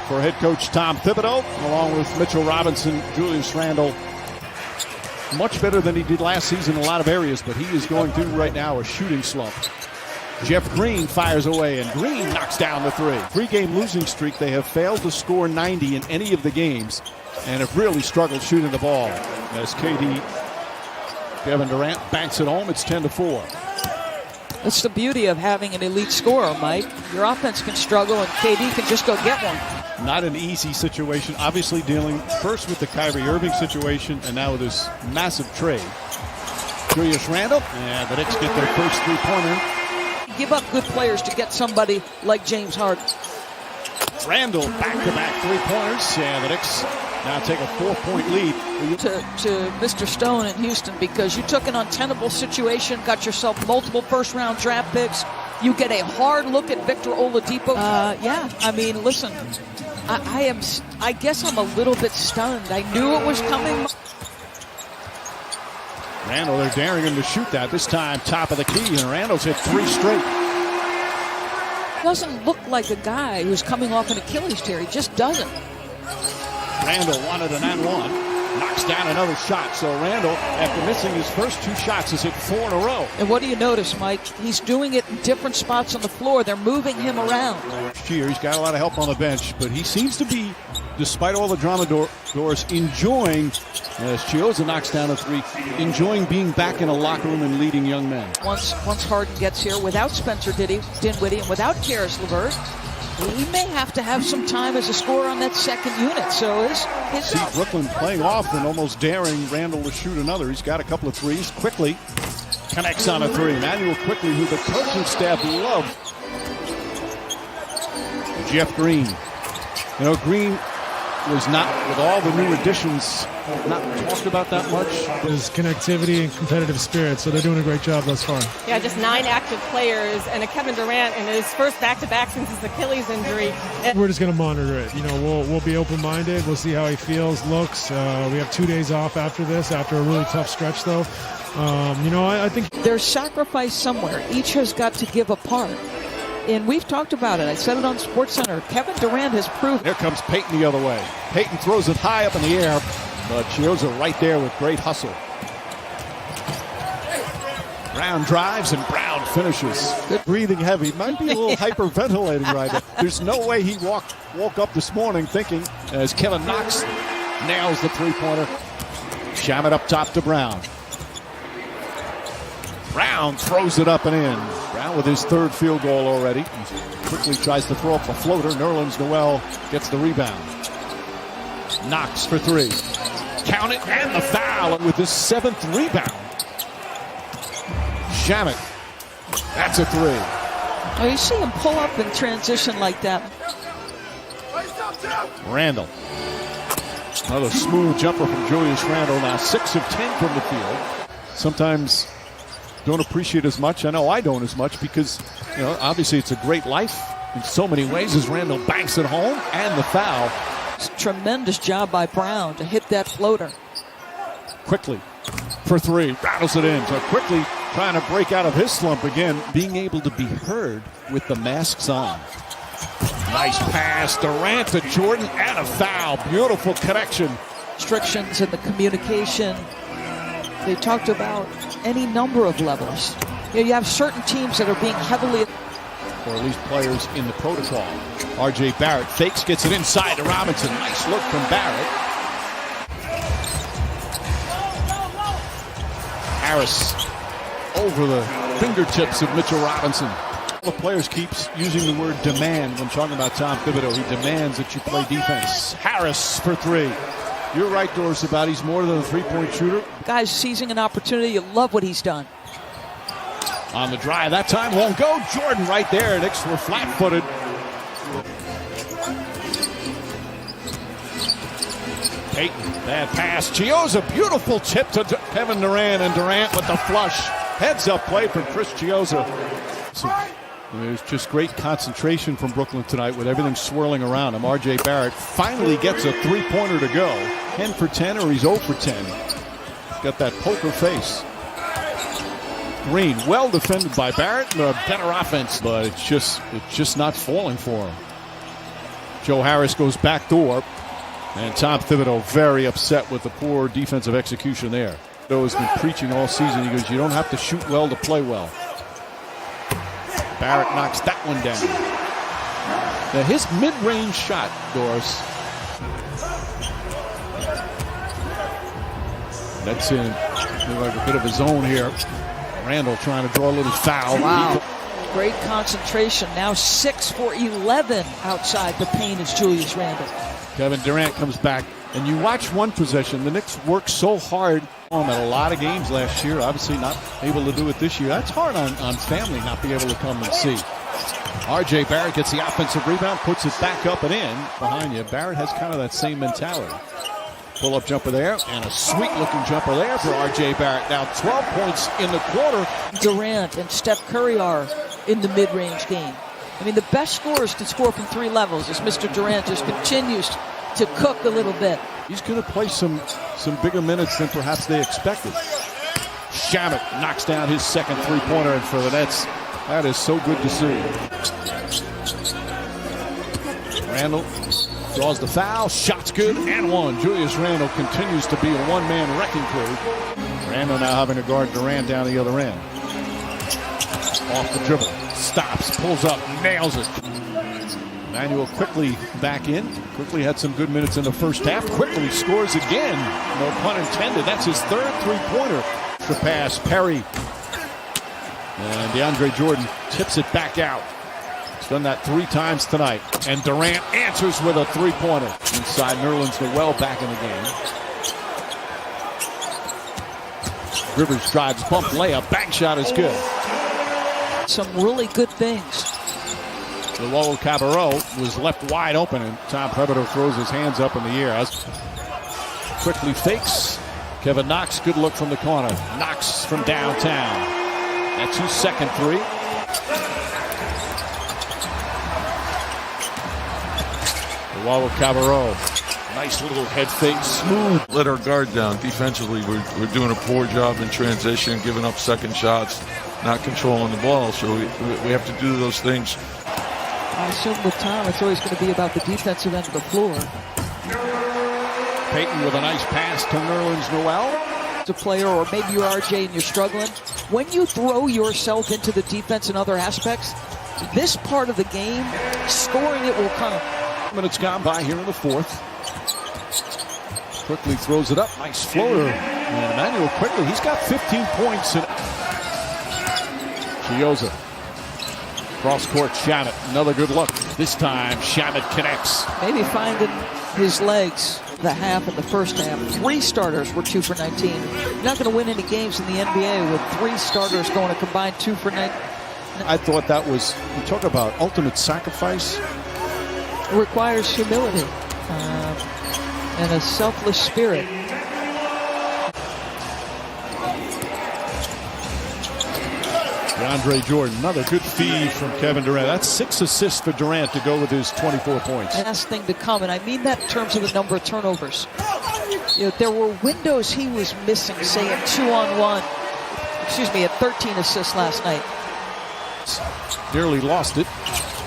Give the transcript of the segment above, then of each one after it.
for head coach Tom Thibodeau, along with Mitchell Robinson, Julius Randle. Much better than he did last season in a lot of areas, but he is going through right now a shooting slump. Jeff Green fires away, and Green knocks down the three. 3-game losing streak. They have failed to score 90 in any of the games and have really struggled shooting the ball. As Kevin Durant banks it home, it's 10-4. That's the beauty of having an elite scorer, Mike. Your offense can struggle, and KD can just go get one. Not an easy situation. Obviously dealing first with the Kyrie Irving situation and now with this massive trade. Julius Randle, and the Knicks get their first three-pointer. Give up good players to get somebody like James Harden. Randle, back-to-back three-pointers, and the Knicks now take a 4-point lead. To Mr. Stone in Houston, because you took an untenable situation, got yourself multiple first-round draft picks. You get a hard look at Victor Oladipo. Yeah, I mean, listen, I guess I'm a little bit stunned. I knew it was coming. Randle, they're daring him to shoot that. This time, top of the key, and Randle's hit 3 straight. Doesn't look like a guy who's coming off an Achilles tear. He just doesn't. Randle wanted an and one. Knocks down another shot. So Randle, after missing his first 2 shots, has hit 4 in a row. And what do you notice, Mike? He's doing it in different spots on the floor. They're moving him around. He's got a lot of help on the bench, but he seems to be, despite all the drama doors, enjoying, as Chiozza knocks down a 3, enjoying being back in a locker room and leading young men. Once Harden gets here, without Spencer Dinwiddie and without Karis LeVert, he may have to have some time as a scorer on that second unit. So see Brooklyn playing off and almost daring Randle to shoot another. He's got a couple of threes. Quickly connects on a 3. Manuel Quickly, who the coaching staff loved. Jeff Green. You know, Green was not, with all the new additions, not talked about that much. His connectivity and competitive spirit, so they're doing a great job thus far. Yeah, just 9 active players, and a Kevin Durant in his first back-to-back since his Achilles injury. We're just going to monitor it. You know, we'll be open-minded. We'll see how he feels, looks. We have 2 days off after this, after a really tough stretch, though. You know, I think there's sacrifice somewhere. Each has got to give a part. And we've talked about it. I said it on SportsCenter. Kevin Durant has proved. There comes Payton the other way. Payton throws it high up in the air, but Chiozza right there with great hustle. Brown drives and Brown finishes. Breathing heavy. Might be a little hyperventilating right now. There's no way he woke up this morning thinking, as Kevin Knox nails the three-pointer. Shamet up top to Brown. Brown throws it up and in. Brown with his 3rd field goal already. He quickly tries to throw up a floater. Nerlens Noel gets the rebound. Knox for 3. Count it, and the foul with his 7th rebound. Shamet. That's a 3. Oh, you see him pull up in transition like that. Randle. Another smooth jumper from Julius Randle. Now 6 of 10 from the field. Sometimes don't appreciate as much. I know I don't as much because, you know, obviously it's a great life in so many ways as Randle banks it home, and the foul. It's a tremendous job by Brown to hit that floater. Quickly for 3, rattles it in. So Quickly trying to break out of his slump again, being able to be heard with the masks on. Nice pass, Durant to Jordan, and a foul. Beautiful connection. Restrictions in the communication. They talked about any number of levels. You have certain teams that are being heavily, or at least players in the protocol. R.J. Barrett fakes, gets it inside to Robinson. Nice look from Barrett. Harris over the fingertips of Mitchell Robinson. The players keeps using the word demand when talking about Tom Thibodeau. He demands that you play defense. Harris for 3. You're right, Doris, about he's more than a 3-point shooter. Guys seizing an opportunity. You love what he's done. On the drive, that time won't go. Jordan right there. Knicks were flat-footed. Payton, bad pass. Chiozza, beautiful tip to Kevin Durant, and Durant with the flush. Heads-up play from Chris Chiozza. So, there's just great concentration from Brooklyn tonight with everything swirling around him. R.J. Barrett finally gets a 3-pointer to go. 10 for 10, or he's 0 for 10. Got that poker face. Green, well defended by Barrett. A better offense, but it's just not falling for him. Joe Harris goes back door. And Tom Thibodeau very upset with the poor defensive execution there. Thibodeau has been preaching all season. He goes, you don't have to shoot well to play well. Barrett knocks that one down. Now his mid-range shot, Doris. That's in like a bit of a zone here. Randall trying to draw a little foul. Wow. Great concentration. Now 6 for 11 outside the paint is Julius Randle. Kevin Durant comes back, and you watch one possession. The Knicks worked so hard at a lot of games last year. Obviously not able to do it this year. That's hard on family not be able to come and see. R.J. Barrett gets the offensive rebound, puts it back up and in behind you. Barrett has kind of that same mentality. Pull-up jumper there, and a sweet-looking jumper there for R.J. Barrett. Now 12 points in the quarter. Durant and Steph Curry are in the mid-range game. I mean, the best scorers can score from 3 levels as Mr. Durant just continues to cook a little bit. He's going to play some bigger minutes than perhaps they expected. Shamet knocks down his second three-pointer, and for the Nets, that is so good to see. Randall draws the foul, shot's good, and one. Julius Randle continues to be a one-man wrecking crew. Randle now having to guard Durant down the other end. Off the dribble, stops, pulls up, nails it. Manuel quickly back in. Quickly had some good minutes in the first half. Quickly scores again. No pun intended. That's his third three-pointer. The pass, Perry. And DeAndre Jordan tips it back out. He's done that 3 times tonight. And Durant answers with a three-pointer. Inside, Nerlens Noel back in the game. Rivers drives, bump layup, bank shot is good. Some really good things. Luau Cabarro was left wide open, and Tom Thibodeau throws his hands up in the air. Quickly fakes. Kevin Knox, good look from the corner. Knox from downtown. That's his second three. Luau Cabarro. Nice little head fake, smooth. Let our guard down defensively. We're doing a poor job in transition, giving up second shots, not controlling the ball. So we have to do those things. I assume with Tom, it's always going to be about the defensive end of the floor. Payton with a nice pass to Nerlens Noel. As a player, or maybe you're RJ and you're struggling, when you throw yourself into the defense and other aspects, this part of the game, scoring it will come. Minutes gone by here in the fourth. Quickly throws it up. Nice floater. And Emmanuel quickly. He's got 15 points. Chioza. Cross court, Shamet. Another good look. This time, Shamet connects. Maybe finding his legs the half of the first half. 3 starters were 2 for 19. You're not going to win any games in the NBA with 3 starters going to combine 2 for 19. I thought that was, you talk about ultimate sacrifice. It requires humility and a selfless spirit. DeAndre Jordan, another good feed from Kevin Durant. That's 6 assists for Durant to go with his 24 points. Last thing to come, and I mean that in terms of the number of turnovers. You know, there were windows he was missing, say at 2-on-1. At 13 assists last night. Nearly lost it.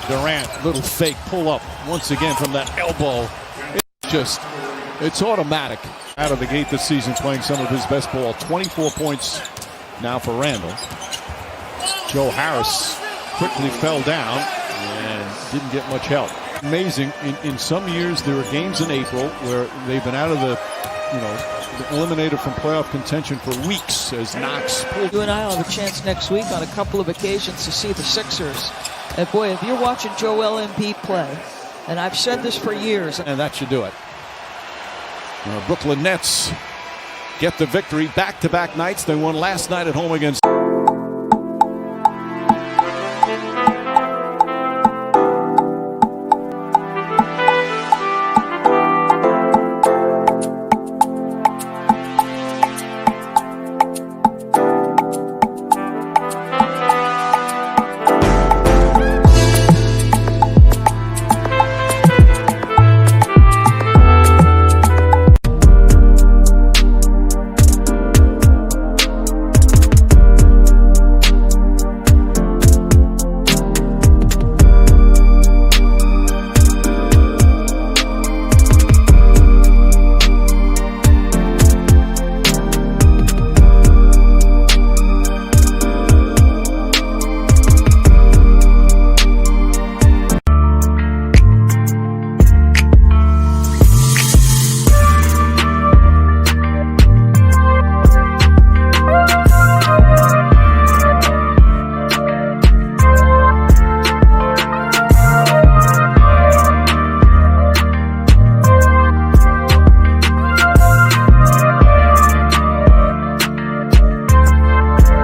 Durant, little fake pull up once again from that elbow. It's automatic. Out of the gate this season, playing some of his best ball. 24 points now for Randall. Joe Harris quickly fell down and didn't get much help. Amazing. In some years, there were games in April where they've been out of the, eliminated from playoff contention for weeks as Knox pulled. You and I will have a chance next week on a couple of occasions to see the Sixers. And boy, if you're watching Joel Embiid play, and I've said this for years. And that should do it. Brooklyn Nets get the victory back-to-back nights. They won last night at home against